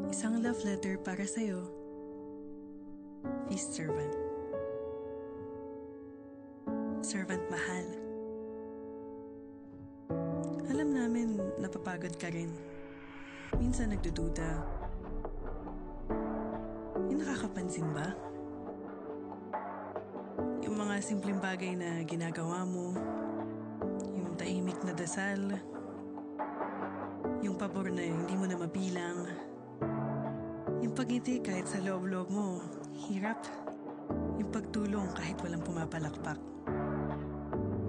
Isang love letter para sa'yo. Feast servant. Servant mahal. Alam namin napapagod ka rin. Minsan nagdududa. Yung nakakapansin ba? Yung mga simpleng bagay na ginagawa mo. Yung tahimik na dasal. Yung pabor na hindi mo na mabilang. Yung pagngiti kahit sa loob-loob mo, hirap. Yung pagtulong kahit walang pumapalakpak.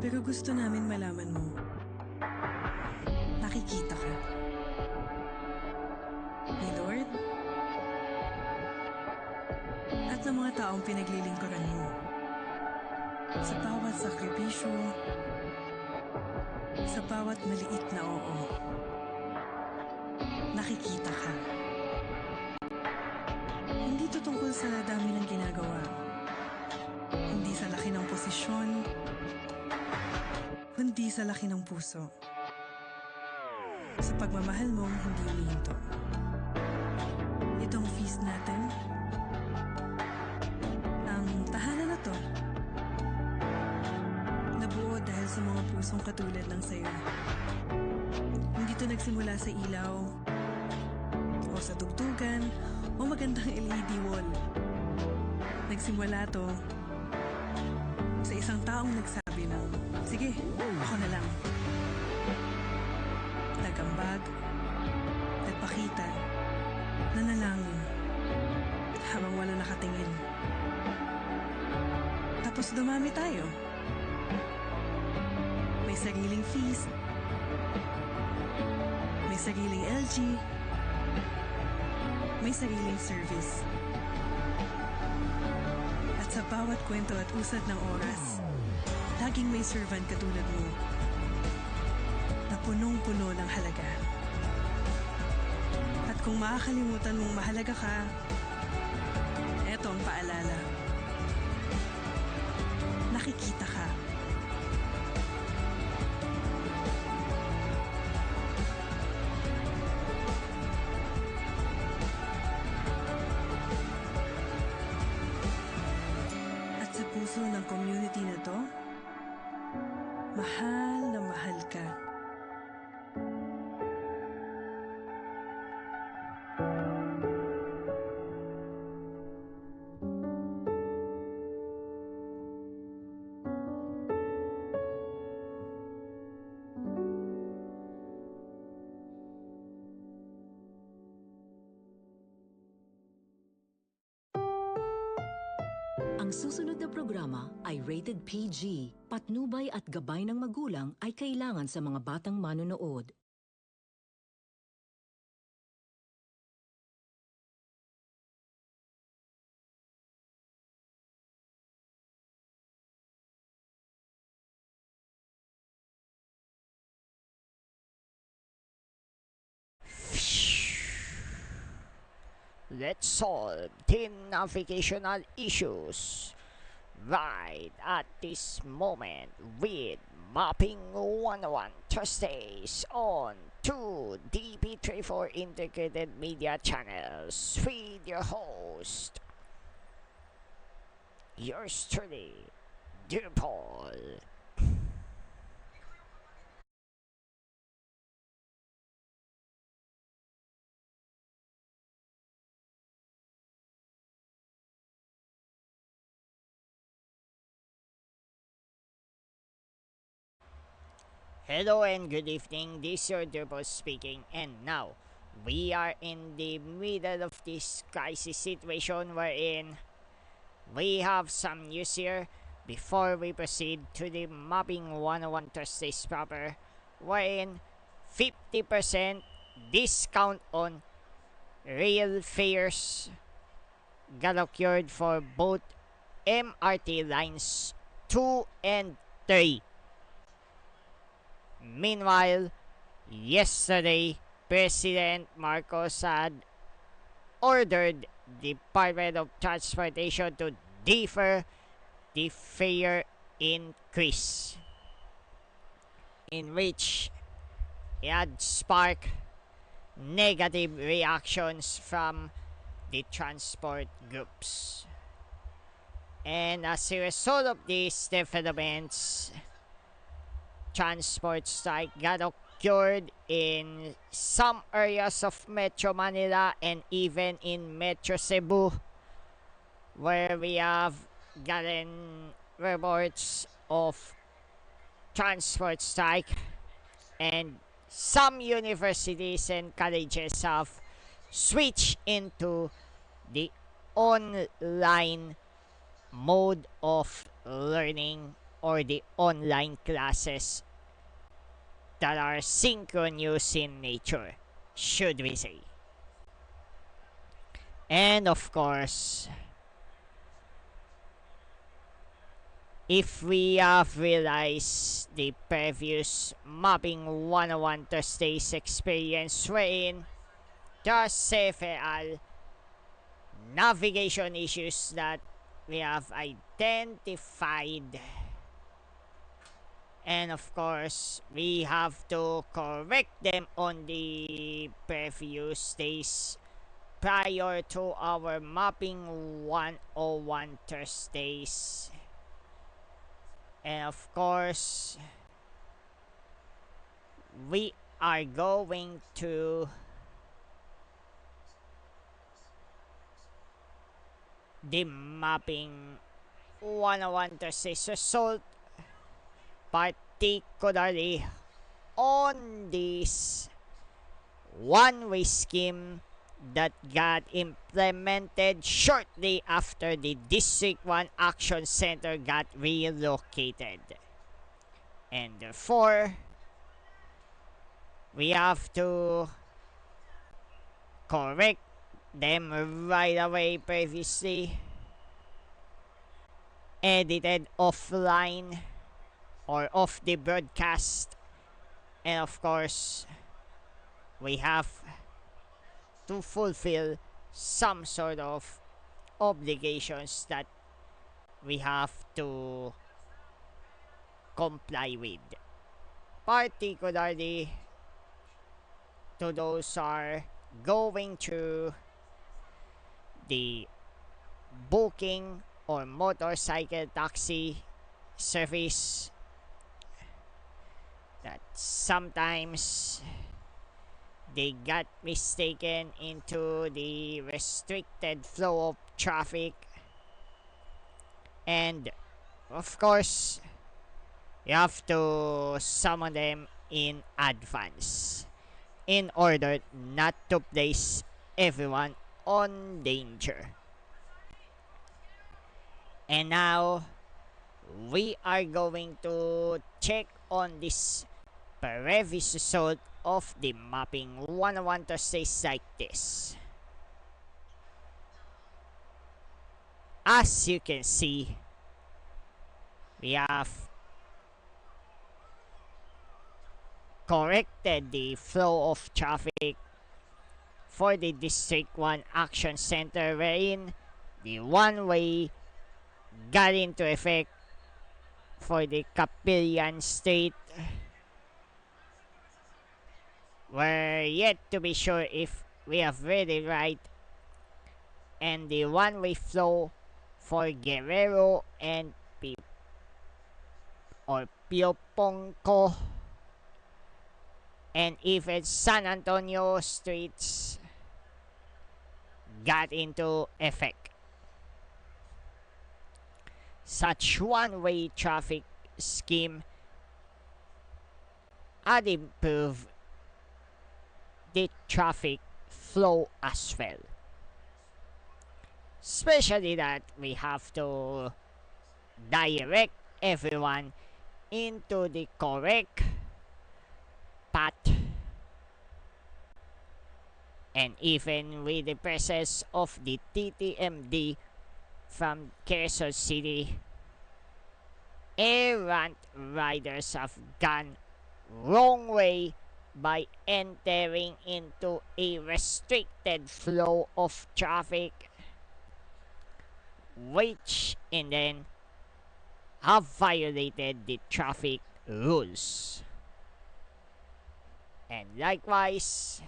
Pero gusto namin malaman mo, nakikita ka. Ni Lord at ng mga taong pinaglilingkuran mo. Sa bawat sakripisyo, sa bawat maliit na oo, nakikita ka. Hindi to tungkol sa dami ng ginagawa. Hindi sa laki ng posisyon, kundi sa laki ng puso. Sa pagmamahal mong hindi humihinto. Itong feast natin, ang tahanan na to, nabuo dahil sa mga pusong katulad ng sayo. Hindi to nagsimula sa ilaw, o sa tugtugan, o magandang LED wall. Nagsimula to sa isang taong nagsabi ng, sige, ako na lang. Nagambag, nagpakita, nanalangin, habang wala nakatingin. Tapos dumami tayo. May sariling feast, may sariling LG, may sariling service. At sa bawat kwento at usad ng oras, laging may servant katulad mo na punong-puno ng halaga. At kung makakalimutan mong mahalaga ka, eto ang paalala. Nakikita ka. At sa puso ng community na to, mahal na mahal ka. Ang susunod na programa ay rated PG. Patnubay at gabay ng magulang ay kailangan sa mga batang manonood. Let's solve 10 navigational issues right at this moment with Mapping 101 Thursdays on 2 DP24 integrated media channels with your host, yours truly, Dear Paul. Hello and good evening, this is your Durbo speaking, and now we are in the middle of this crisis situation wherein we have some news here before we proceed to the Mapping 101 Thursdays proper, wherein 50% discount on rail fares got occurred for both MRT lines 2 and 3. Meanwhile, yesterday, President Marcos had ordered the Department of Transportation to defer the fare increase, in which it had sparked negative reactions from the transport groups. And as a result of these developments, transport strike got occurred in some areas of Metro Manila and even in Metro Cebu, where we have gotten reports of transport strike, and some universities and colleges have switched into the online mode of learning, or the online classes that are synchronous in nature, should we say. And of course, if we have realized the previous Mapping 101 Thursdays experience, wherein there are several navigation issues that we have identified, and of course we have to correct them on the previous days prior to our Mapping 101 Thursdays. And of course, we are going to the Mapping 101 Thursdays result, particularly on this one-way scheme that got implemented shortly after the District 1 Action Center got relocated. And therefore, we have to correct them right away, previously edited offline or off the broadcast. And of course, we have to fulfill some sort of obligations that we have to comply with, particularly to those are going through the booking or motorcycle taxi service, that sometimes they got mistaken into the restricted flow of traffic. And of course, you have to summon them in advance in order not to place everyone on danger. And now, we are going to check on this previous result of the Mapping 101 Thursdays like this. As you can see, we have corrected the flow of traffic for the District 1 Action Center, wherein the one-way got into effect for the Capillian State. We're yet to be sure if we have read it right. And the one-way flow for Guerrero and Pioponco and even San Antonio streets got into effect. Such one-way traffic scheme had improved the traffic flow as well. Especially that we have to direct everyone into the correct path, and even with the presence of the TTMD from Quezon City, errant riders have gone wrong way by entering into a restricted flow of traffic, which and then have violated the traffic rules. And likewise,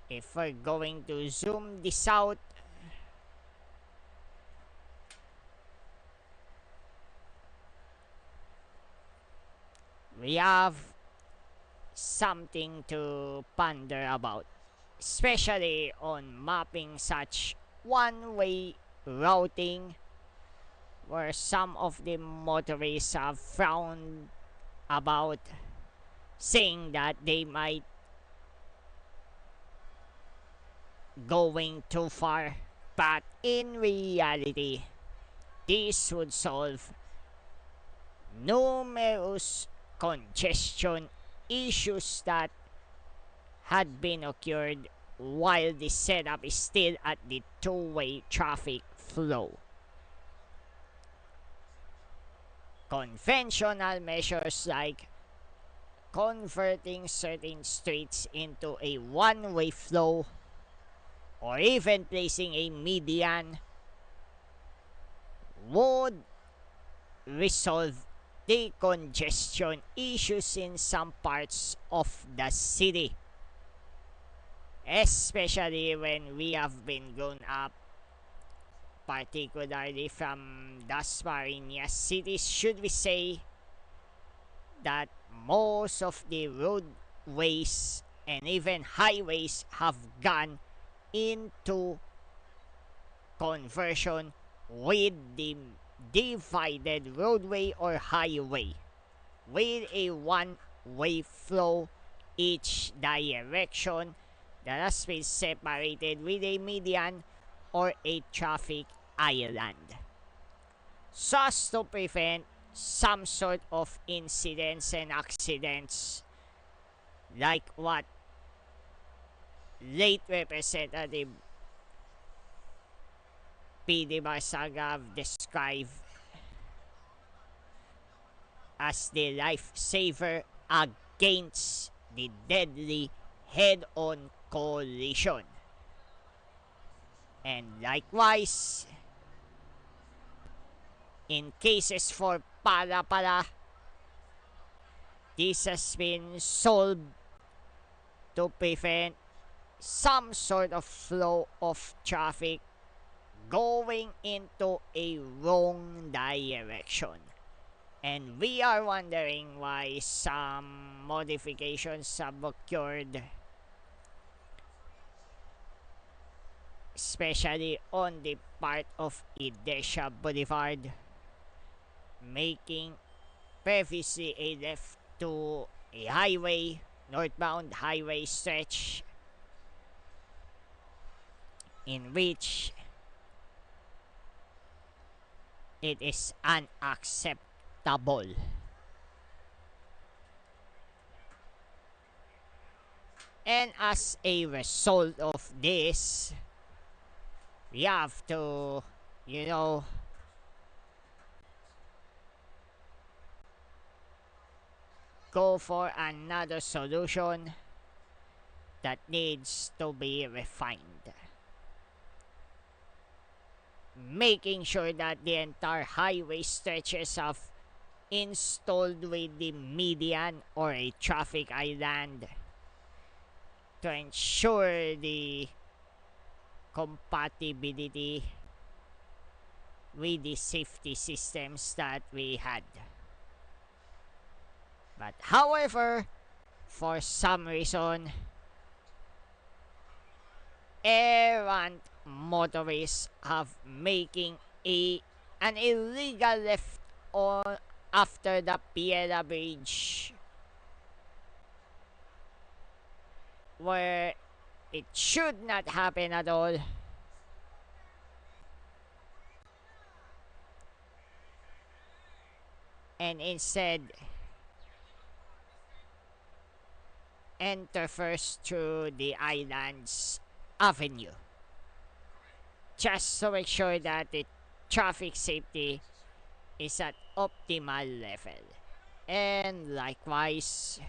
If we're going to zoom this out, we have something to ponder about, especially on mapping such one-way routing where some of the motorists have frowned about, saying that they might going too far. But in reality, this would solve numerous congestion issues that had been occurred while the setup is still at the two-way traffic flow. Conventional measures like converting certain streets into a one-way flow or even placing a median would resolve the congestion issues in some parts of the city, especially when we have been grown up, particularly from Dasmariñas cities, should we say that most of the roadways and even highways have gone into conversion with the divided roadway or highway with a one-way flow each direction that has been separated with a median or a traffic island, so as to prevent some sort of incidents and accidents like what late Representative PD Barsagав described as the lifesaver against the deadly head-on collision. And likewise, in cases for pala-pala, this has been solved to prevent some sort of flow of traffic going into a wrong direction. And we are wondering why some modifications have occurred, especially on the part of Idesha Boulevard, making previously a left to a highway, northbound highway stretch, in which it is unacceptable. And as a result of this, we have to, go for another solution that needs to be refined, making sure that the entire highway stretches have installed with the median or a traffic island to ensure the compatibility with the safety systems that we had. But however, for some reason, errant motorists have making an illegal left on after the Piedra Bridge, where it should not happen at all. And instead, enter first through the island's avenue, just to make sure that the traffic safety is at optimal level. And likewise,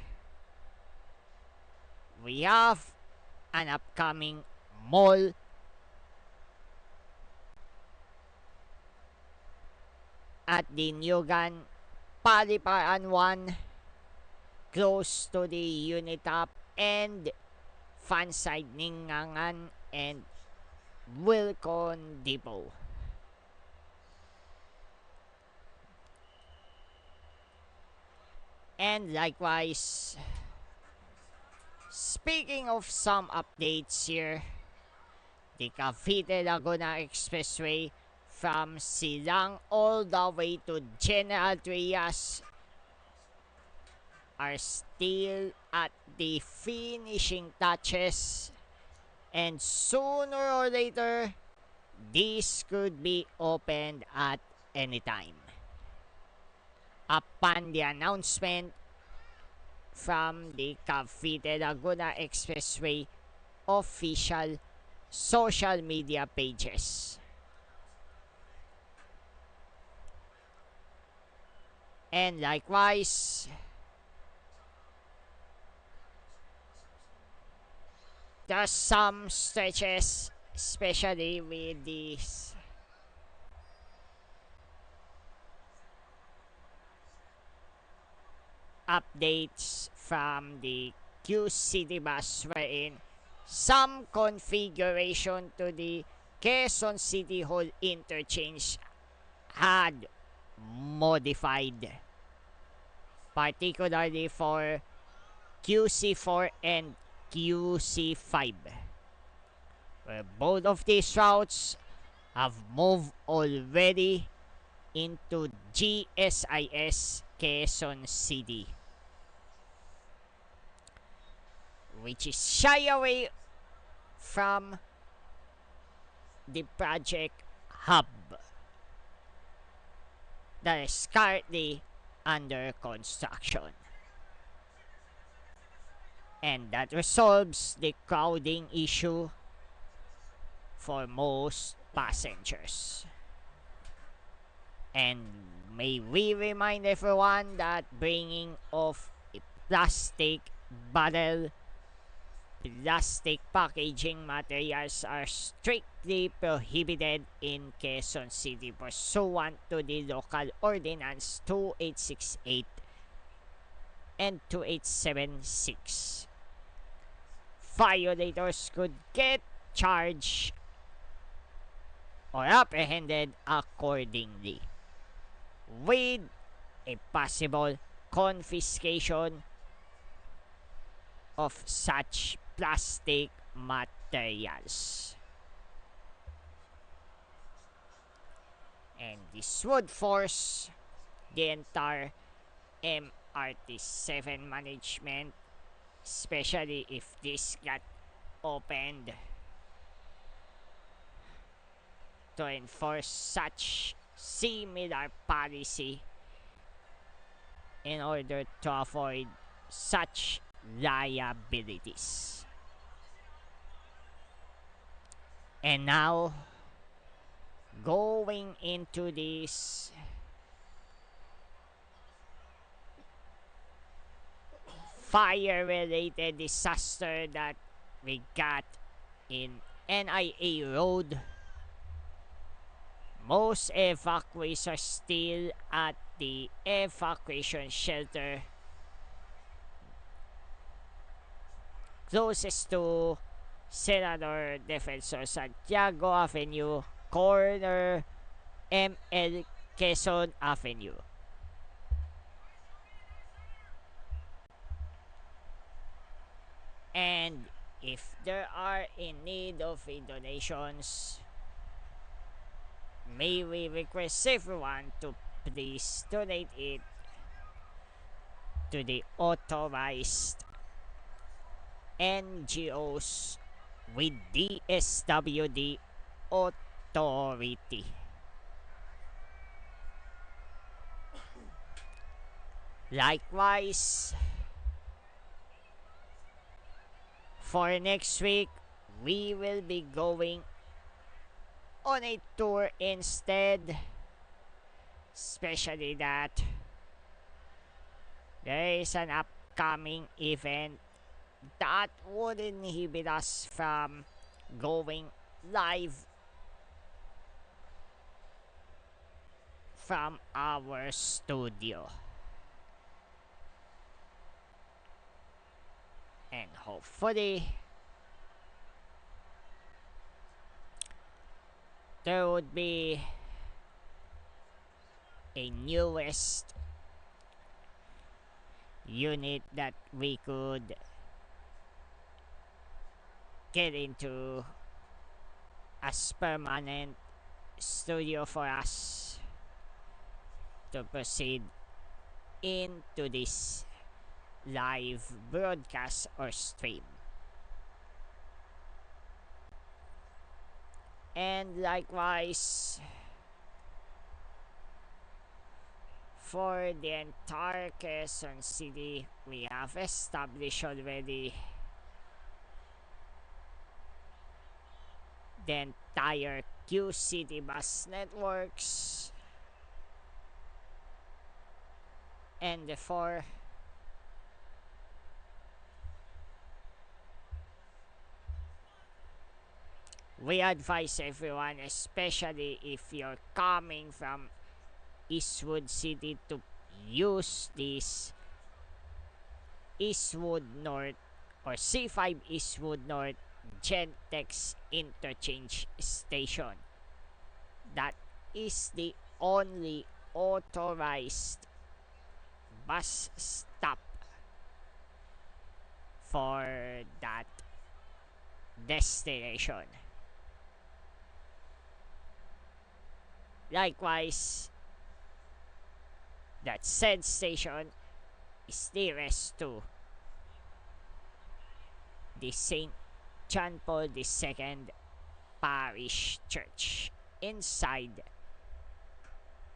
we have an upcoming mall at the Nyugan Paliparan 1, close to the Unitap and Fanside Ningangan, and Wilcon Depot. And likewise, speaking of some updates here, the Cavite Laguna Expressway from Silang all the way to General Trias are still at the finishing touches, and sooner or later, this could be opened at any time. Upon the announcement from the Cavite Laguna Expressway official social media pages. And likewise, there's some stretches, especially with these updates from the QCity bus, wherein some configuration to the Quezon City Hall interchange had modified, particularly for QC4 and QC5, where both of these routes have moved already into GSIS Quezon City, which is shy away from the project hub that is currently under construction. And that resolves the crowding issue for most passengers. And may we remind everyone that bringing of a plastic bottle, plastic packaging materials are strictly prohibited in Quezon City pursuant to the local ordinance 2868 and 2876. Violators could get charged or apprehended accordingly, with a possible confiscation of such plastic materials. And this would force the entire MRT7 management, especially if this got opened, to enforce such similar policy in order to avoid such liabilities. And now, going into this fire-related disaster that we got in NIA Road, most evacuees are still at the evacuation shelter closest to Senador Defensor Santiago Avenue, corner ML Quezon Avenue. And if there are in need of donations, may we request everyone to please donate it to the authorized NGOs with DSWD authority. Likewise, for next week, we will be going on a tour instead, especially that there is an upcoming event that would inhibit us from going live from our studio. And hopefully there would be a newest unit that we could get into as permanent studio for us to proceed into this live broadcast or stream. And likewise, for the entire Quezon City, we have established already the entire Q City bus networks, and therefore we advise everyone, especially if you're coming from Eastwood City, to use this Eastwood North or C5 Eastwood North Gentex interchange station. That is the only authorized bus stop for that destination. Likewise, that said station is nearest to the St. John Paul II Parish Church inside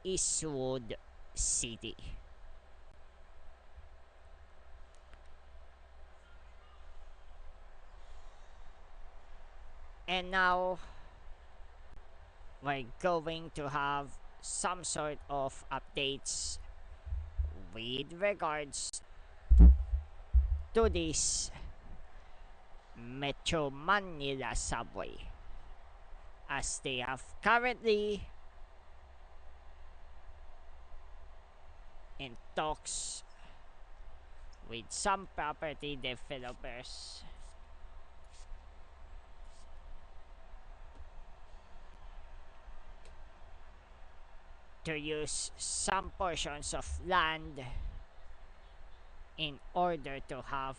Eastwood City. And now we're going to have some sort of updates with regards to this Metro Manila subway, as they have currently in talks with some property developers to use some portions of land in order to have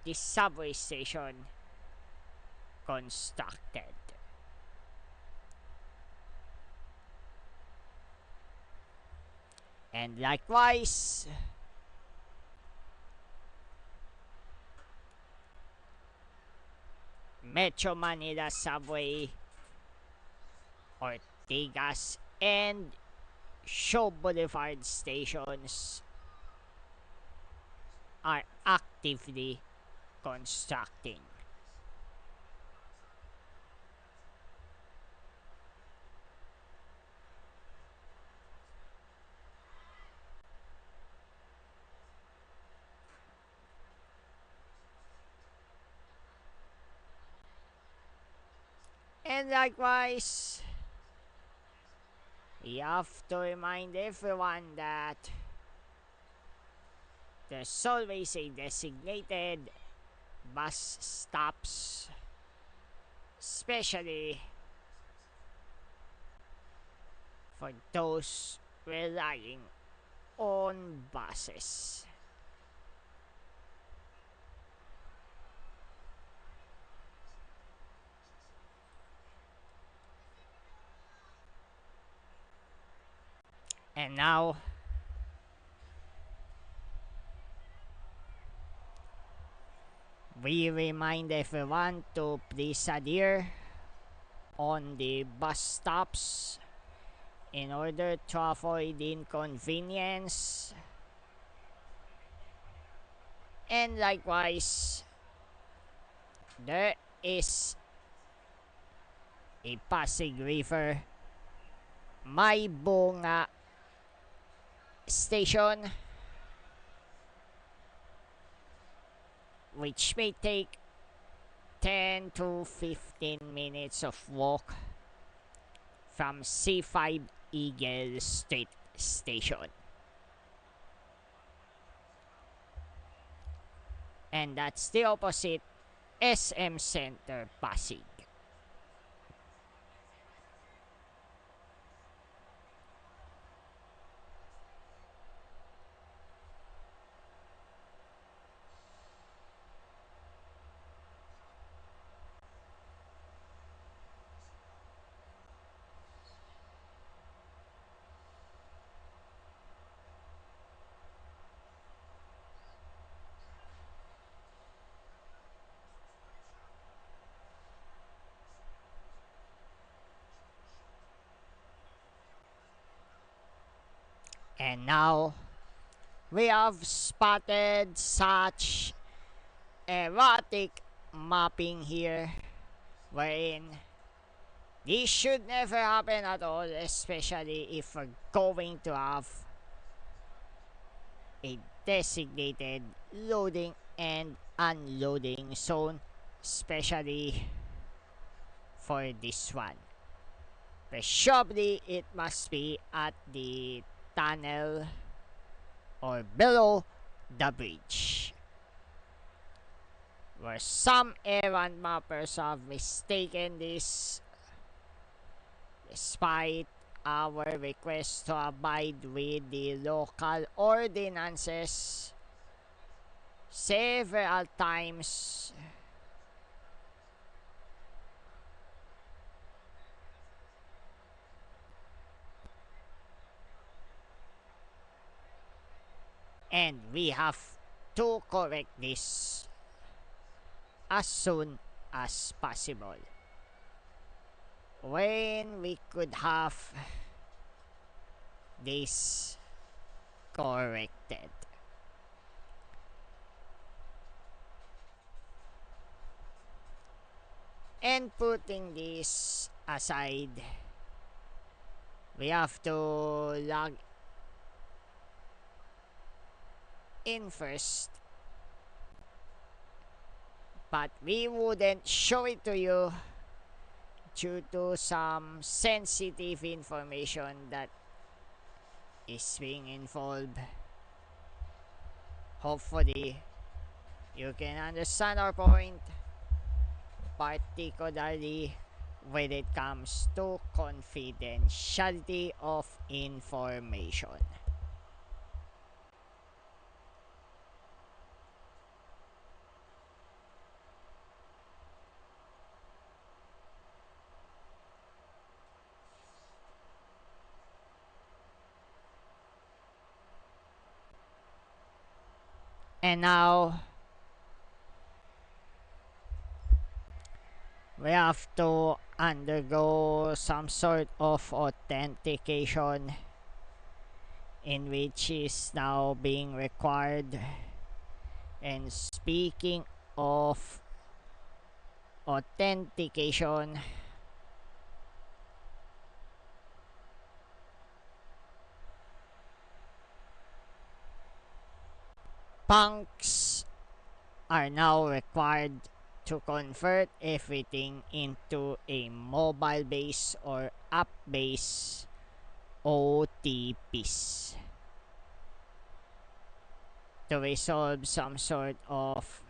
the subway station constructed. And likewise, Metro Manila subway, Ortigas and Shaw Boulevard stations are actively constructing. And likewise, we have to remind everyone that there's always a designated bus stops, especially for those relying on buses. And now, we remind everyone to please adhere on the bus stops in order to avoid inconvenience. And likewise, there is a Pasig River May Bunga station, which may take 10 to 15 minutes of walk from C5 Eagle Street Station. And that's the opposite SM Center, Pasig. And now we have spotted such erratic mapping here, wherein this should never happen at all, especially if we're going to have a designated loading and unloading zone, especially for this one. Preferably it must be at the tunnel or below the bridge, where some errand mappers have mistaken this despite our request to abide with the local ordinances several times. And we have to correct this as soon as possible, when we could have this corrected. And putting this aside, we have to log in first, but we wouldn't show it to you due to some sensitive information that is being involved. Hopefully you can understand our point, particularly when it comes to confidentiality of information. And now we have to undergo some sort of authentication, in which is now being required. And speaking of authentication, punks are now required to convert everything into a mobile base or app base OTPs to resolve some sort of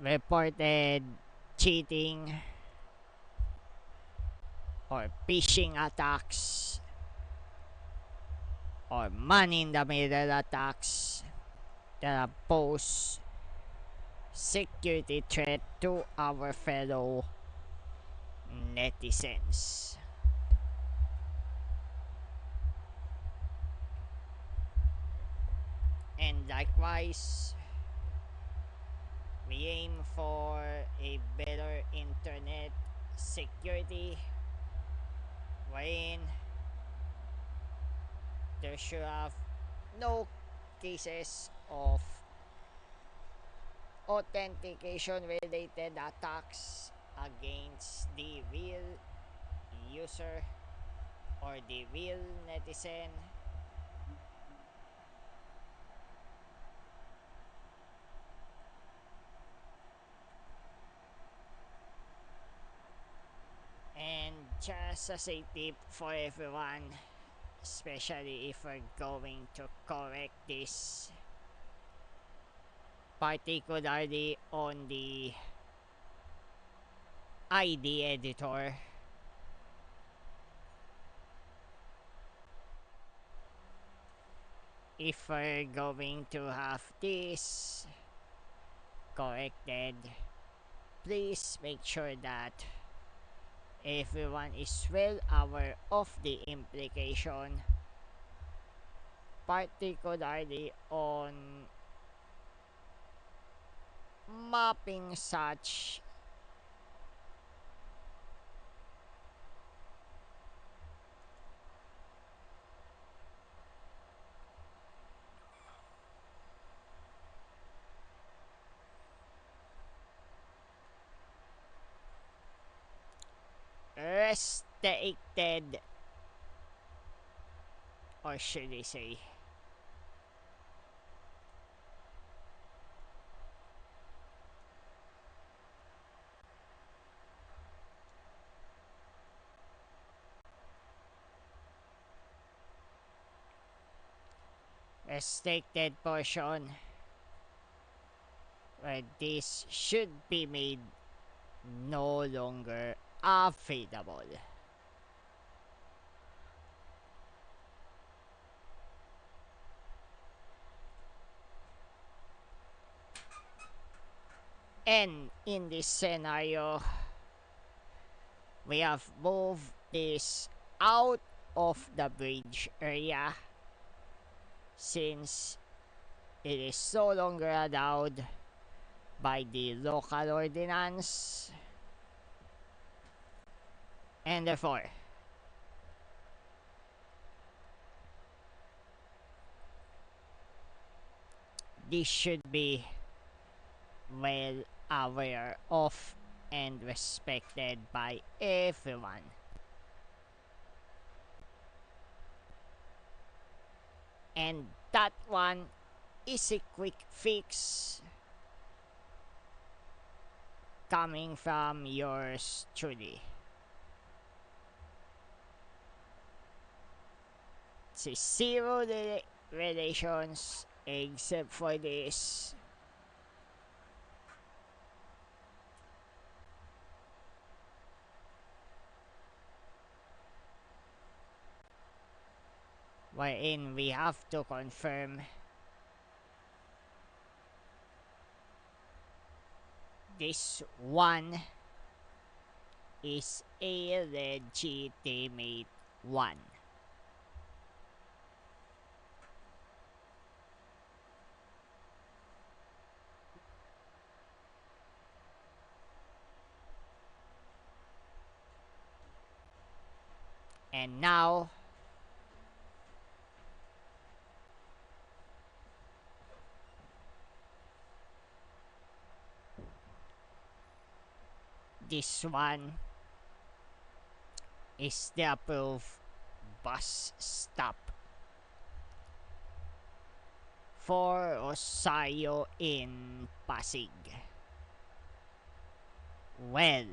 reported cheating or phishing attacks or man in the middle attacks that pose security threat to our fellow netizens. And likewise, we aim for a better internet security, wherein there should have no cases of authentication related attacks against the real user or the real netizen. as a safe tip for everyone, especially if we're going to correct this, particularly on the ID editor. If we're going to have this corrected, please make sure that everyone is well aware of the implication, particularly on mapping such restricted, or should I say restricted portion, where this should be made no longer available. And in this scenario, we have moved this out of the bridge area since it is no longer allowed by the local ordinance, and therefore this should be well aware of and respected by everyone. And that one is a quick fix coming from yours truly. It's zero relations except for this. Wherein we have to confirm this one is a legitimate one. And now this one is the approved bus stop for Rosario in Pasig. Well,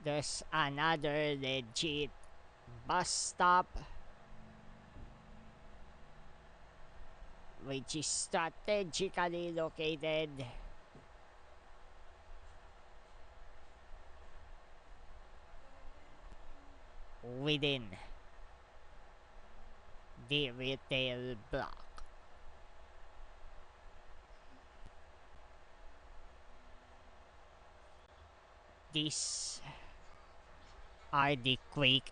there's another legit bus stop which is strategically located within the retail block. These are the quick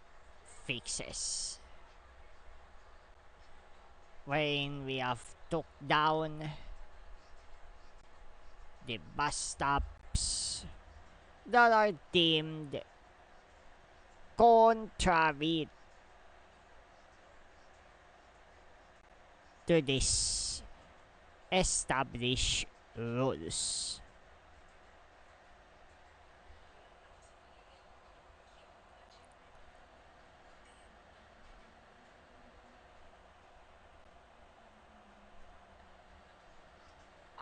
fixes, wherein we have took down the bus stops that are deemed contrary to this established rules.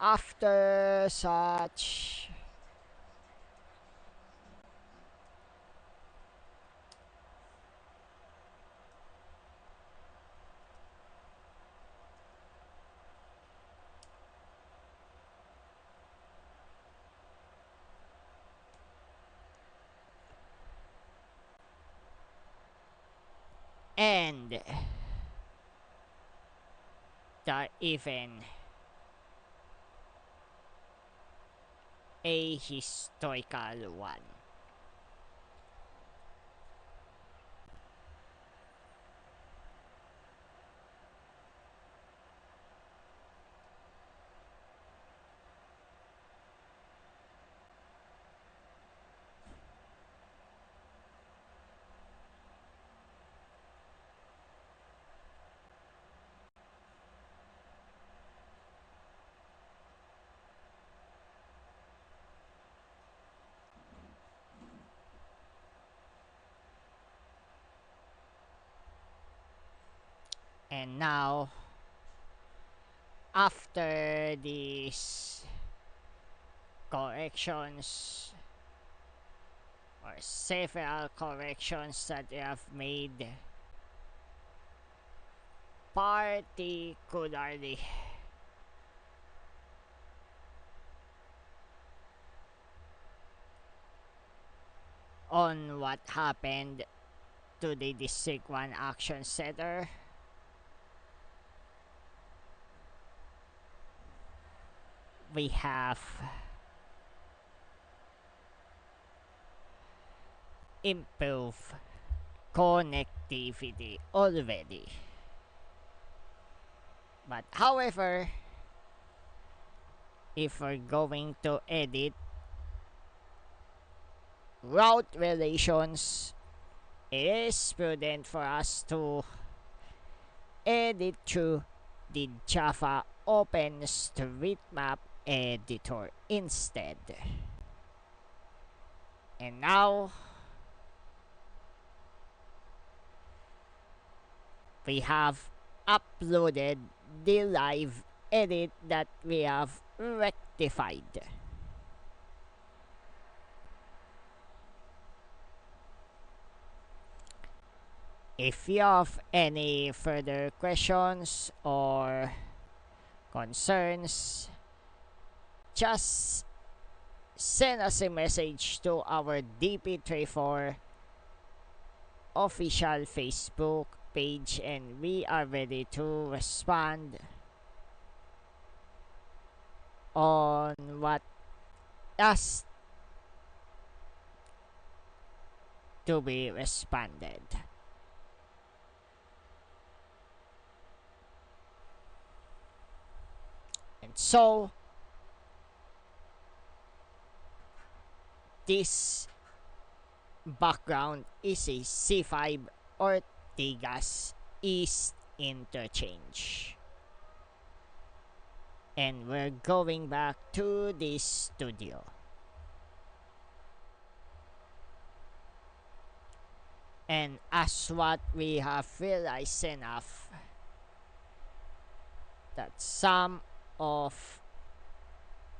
After such, and the even a historical one. And now, after these corrections or several corrections that we have made, particularly on what happened to the District 1 Action Center, we have improved connectivity already. But however, if we're going to edit route relations, it is prudent for us to edit through the Java OpenStreetMap editor instead. And now, we have uploaded the live edit that we have rectified. If you have any further questions or concerns, just send us a message to our DP24 official Facebook page and we are ready to respond on what has to be responded. And so, this background is a C5 Ortigas East interchange. And we're going back to the studio. And as what we have realized enough, that some of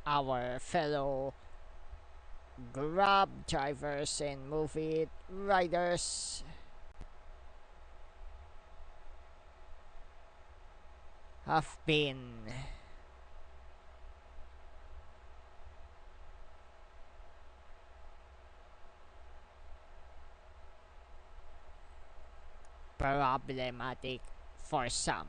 our fellow Grab drivers and Move It riders have been problematic for some.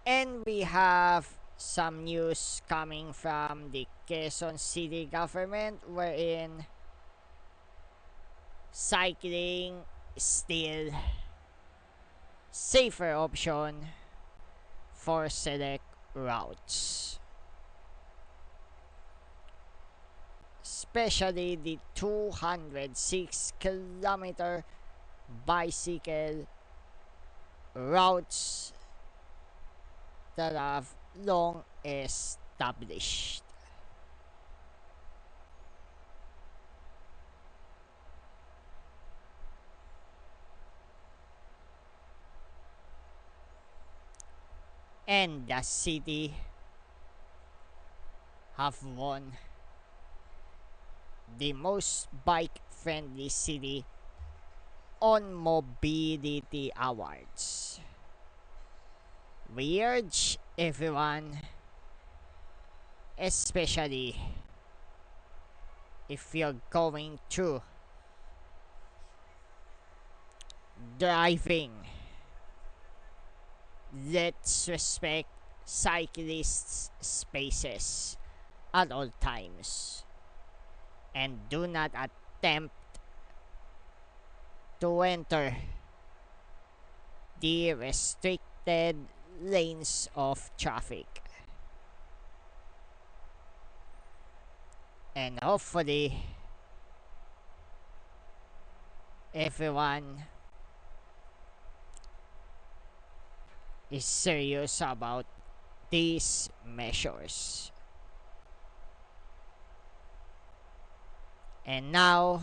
And we have some news coming from the Quezon City government wherein cycling is still safer option for select routes. Especially the 206-kilometer bicycle routes that have long established. and the city have won the most bike-friendly city on Mobility Awards. We urge everyone, especially if you're going through driving, let's respect cyclists' spaces at all times and do not attempt to enter the restricted lanes of traffic. And hopefully, everyone is serious about these measures. And now,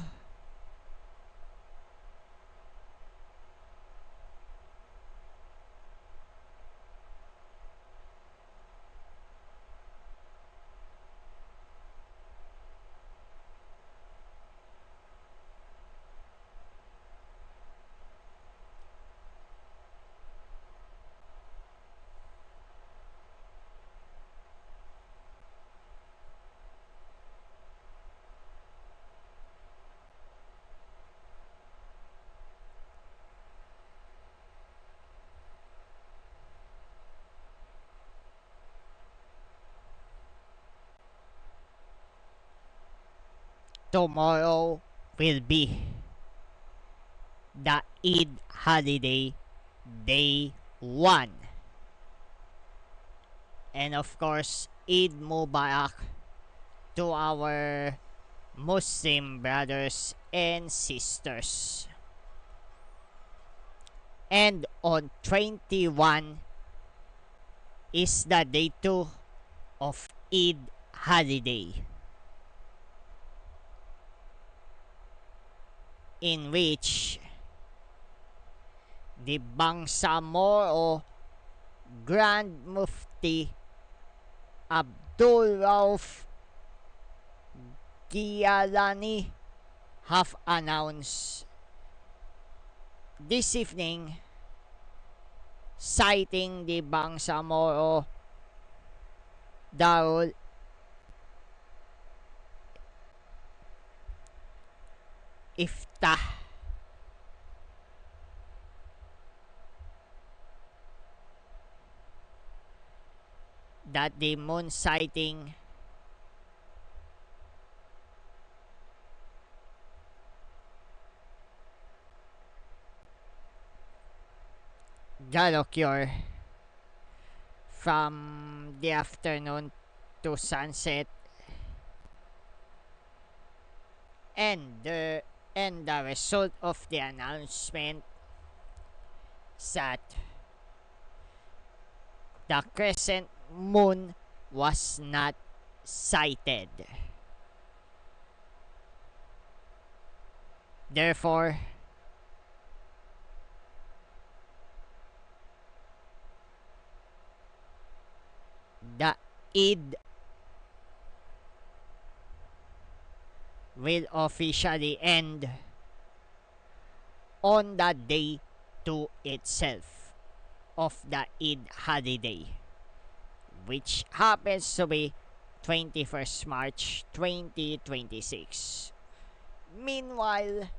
tomorrow will be the Eid holiday, day 1. And of course, Eid Mubarak to our Muslim brothers and sisters. And on 21 is the day 2 of Eid holiday, in which the Bangsamoro Grand Mufti Abdul Rauf Gialani have announced this evening, citing the Bangsamoro Darul Iftah, that the moon sighting will occur from the afternoon to sunset, and the result of the announcement is that the crescent moon was not sighted. Therefore, the Eid will officially end on the day 2 itself of the Eid holiday, which happens to be 21st March 2026. Meanwhile,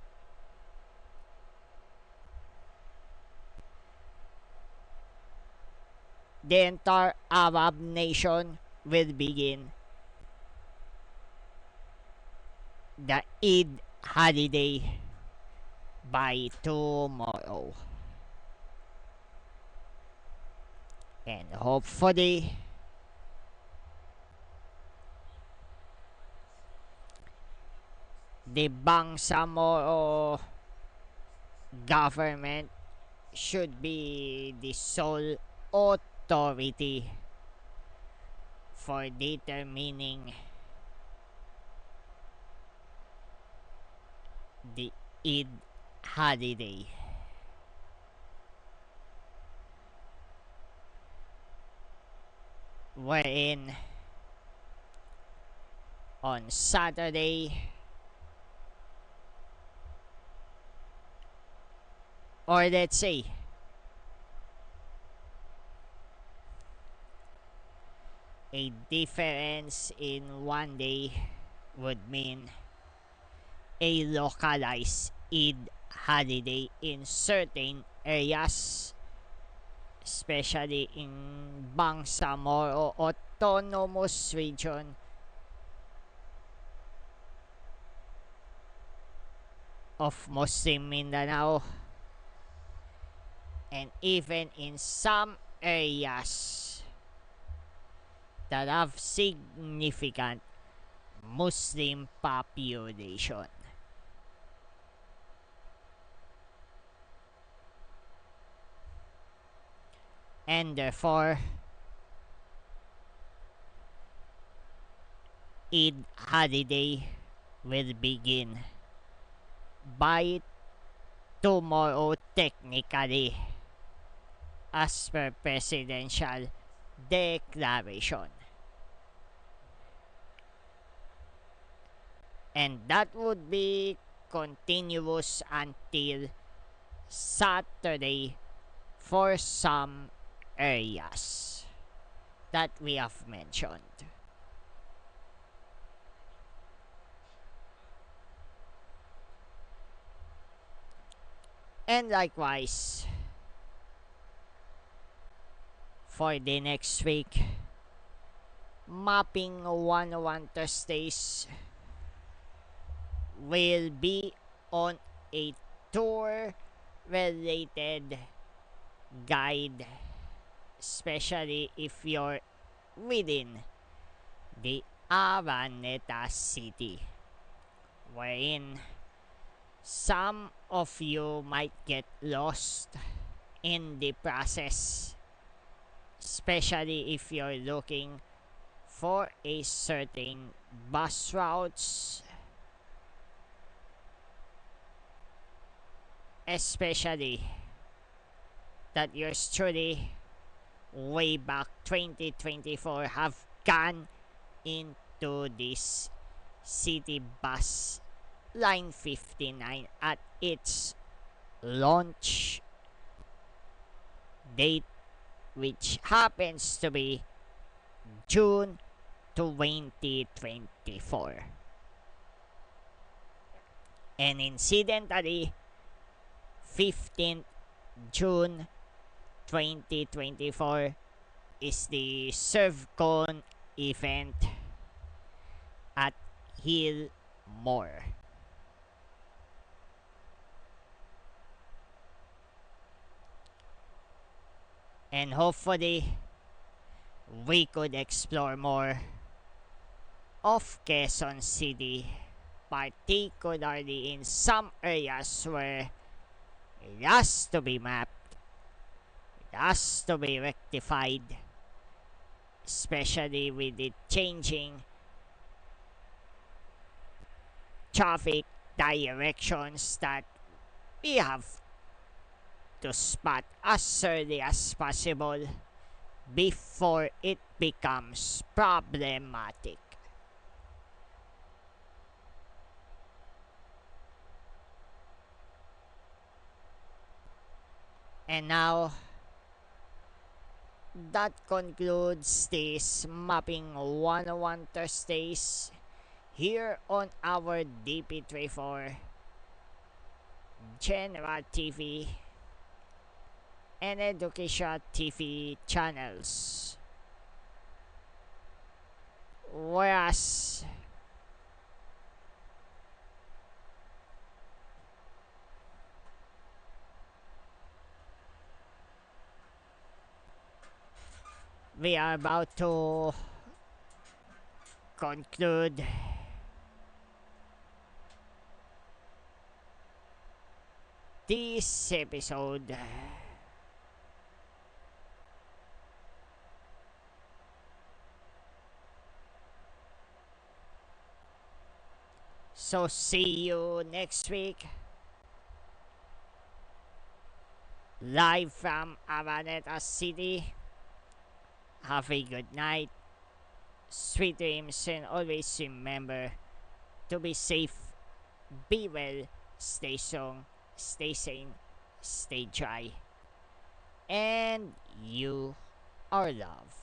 the entire Arab nation will begin the Eid holiday by tomorrow. And hopefully, the Bangsamoro government should be the sole authority for determining the Eid holiday. wherein on Saturday, or let's say a difference in one day would mean a localized Eid holiday in certain areas, especially in Bangsamoro Autonomous Region of Muslim Mindanao, and even in some areas that have significant Muslim population. And therefore, Eid holiday will begin by tomorrow technically, as per presidential declaration. And that would be continuous until Saturday for some areas that we have mentioned. And likewise, for the next week, Mapping 101 Thursdays will be on a tour related guide, especially if you're within the Araneta City, wherein some of you might get lost in the process, especially if you're looking for a certain bus routes, especially that yours truly way back 2024 have gone into this city bus line 59 at its launch date, which happens to be June 2024. And incidentally, 15th June 2024 is the ServCon event at Hillmore. And hopefully, we could explore more of Quezon City, particularly in some areas where it has to be mapped, it has to be rectified, especially with the changing traffic directions that we have to spot as early as possible before it becomes problematic. And now, that concludes this Mapping 101 Thursdays here on our DP24 General TV and Education TV channels. Whereas we are about to conclude this episode. So see you next week, live from Araneta City, Have a good night, sweet dreams, and always remember to be safe, be well, stay strong, stay sane, stay dry, and you are loved.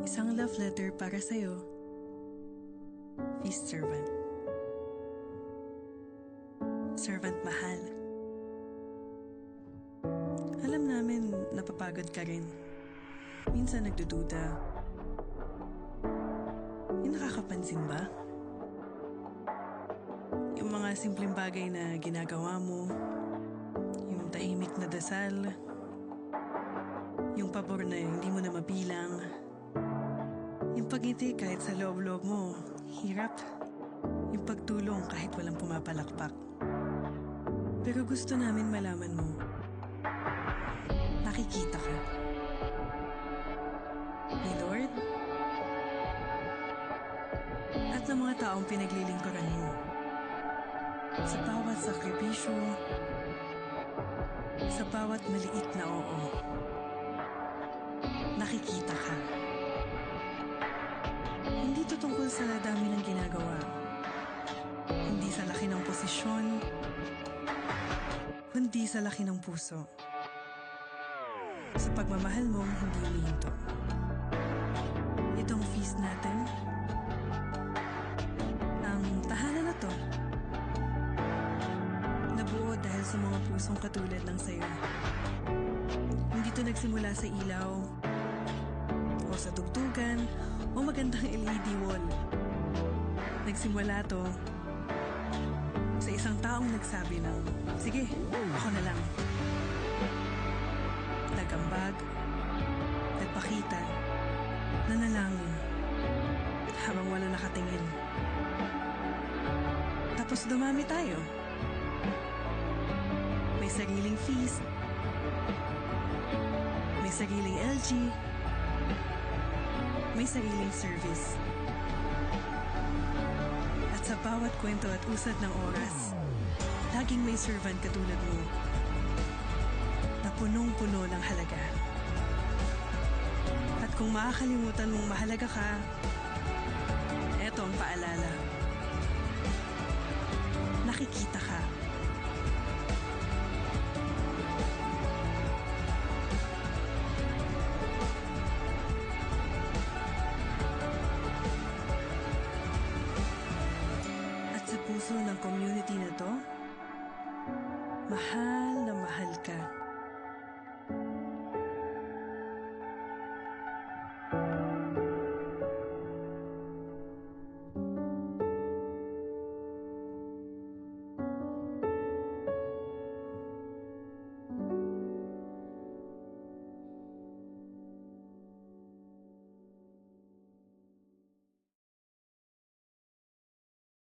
Isang love letter para sa'yo, Feast Servant. Servant mahal. Alam namin napapagod ka rin. Minsan nagdududa. Yung nakakapansin ba? Yung mga simpleng bagay na ginagawa mo, yung tahimik na dasal, yung pabor na hindi mo na mabilang, yung pagngiti kahit sa loob-loob mo, hirap. Yung pagtulong kahit walang pumapalakpak. Pero gusto namin malaman mo, nakikita ka. Ni Lord at ng mga taong pinaglilingkuran mo. Sa bawat sakripisyo, sa bawat maliit na oo, nakikita ka. Hindi to tungkol sa dami ng ginagawa. Hindi sa laki ng posisyon, kundi sa laki ng puso. Sa pagmamahal mo, hindi umihinto. Itong feast natin, ang tahanan na to, nabuo dahil sa mga pusong katulad ng sayo. Hindi to nagsimula sa ilaw, o sa tugtugan, o magandang LED wall. Nagsimula to sa isang taong nagsabi ng, sige, ako na lang. Nagambag, nagpakita, nanalangin, habang wala nakatingin. Tapos dumami tayo. May sariling feast, may sariling LG, may sariling service. At sa bawat kwento at usad ng oras, laging may servant katulad mo na punong-puno ng halaga. At kung makakalimutan mong mahalaga ka, eto ang paalala. Nakikita ka. At sa puso ng community na to, mahal na mahal ka.